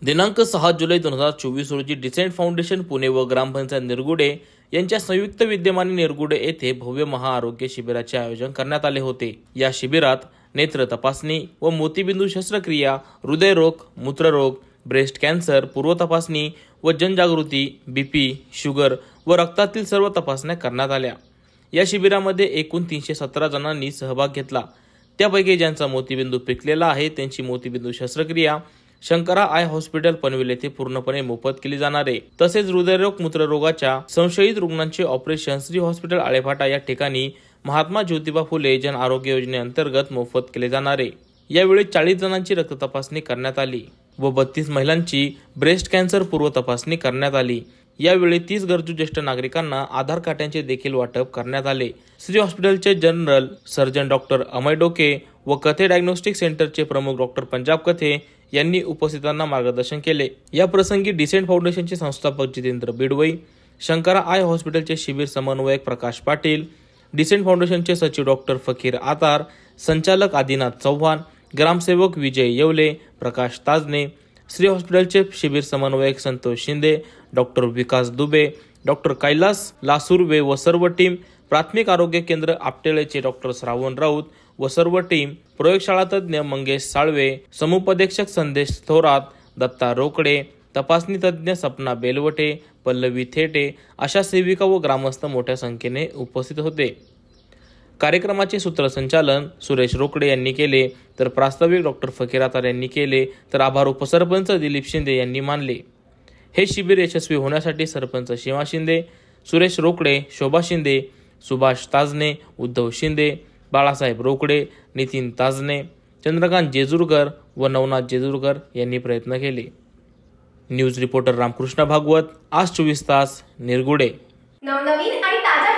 दिनांक 6 जुलै 2024 रोजी decent foundation Pune व ग्रामपंचायत निरगुडे यांच्या संयुक्त विद्यमाने निरगुडे येथे भव्य महाआरोग्य शिबिराचे आयोजन करण्यात आले होते। या शिबिरात नेत्र तपासणी व मोतीबिंदू शस्त्रक्रिया, हृदयरोग, मूत्ररोग, ब्रेस्ट कॅन्सर पूर्व तपासणी व जनजागृती, बीपी, शुगर व रक्तातील सर्व तपासण्या करण्यात आल्या। या शिबिरामध्ये एकूण 317 जणांनी सहभाग घेतला। त्यापैकी ज्यांचा मोतीबिंदू पिकलेला आहे त्यांची मोतीबिंदू शस्त्रक्रिया शंकरा आय हॉस्पिटल पनवेल येथे पूर्णपणे मोफत केली जाणार आहे। तसेच हृदयरोग, मूत्ररोगाच्या संशयित रुग्णांचे ऑपरेशन श्री हॉस्पिटल आळेफाटा या ठिकाणी महात्मा ज्योतिबा फुले जन आरोग्य योजनेअंतर्गत मोफत केले जाणार आहे। यावेळी 40 जणांची रक्त तपासणी करण्यात आली व 32 महिलांची ब्रेस्ट कॅन्सर पूर्व तपासणी करण्यात आली। यावेळी 30 गरजू ज्येष्ठ नागरिकांना आधार कार्डांचे देखील वाटप करण्यात आले। श्री हॉस्पिटलचे जनरल सर्जन डॉक्टर अमय डोके व कथे डायग्नोस्टिक सेंटरचे प्रमुख डॉक्टर पंजाब कथे यांनी उपस्थितांना मार्गदर्शन केले। या प्रसंगी डिसेंट फाउंडेशनचे संस्थापक जितेंद्र बिडवई, शंकरा आय हॉस्पिटलचे शिबिर समन्वयक प्रकाश पाटील, डिसेंट फाउंडेशनचे सचिव डॉक्टर फकीर आतार, संचालक आदिनाथ चव्हाण, ग्रामसेवक विजय येवले, प्रकाश ताजने, श्री हॉस्पिटलचे शिबिर समन्वयक संतोष शिंदे, डॉक्टर विकास दुबे, डॉक्टर कैलास लासुर्वे व सर्व टीम, प्राथमिक आरोग्य केंद्र आपटेळेचे डॉक्टर श्रावण राऊत व सर्व टीम, प्रयोगशाळा तज्ञ मंगेश साळवे, समुपदेशक संदेश थोरात, दत्ता रोकडे, तपासणी तज्ञ सपना बेलवटे, पल्लवी थेटे अशा सेविका व ग्रामस्थ मोठ्या संख्येने उपस्थित होते। कार्यक्रमाचे सूत्रसंचालन सुरेश रोकडे यांनी केले तर प्रास्ताविक डॉक्टर फकीर आतार यांनी केले तर आभार उपसरपंच दिलीप शिंदे यांनी मानले। हे शिबिर यशस्वी होण्यासाठी सरपंच शिवा शिंदे, सुरेश रोकडे, शोभा शिंदे, सुभाष ताजने, उद्धव शिंदे, बाळासाहेब रोकडे, नितीन ताजने, चंद्रकांत जेजुरकर व नवनाथ जेजुरकर यांनी प्रयत्न केले। न्यूज रिपोर्टर रामकृष्ण भागवत, आज 24 तास, निरगुडे। नवनवीन आणि ताजा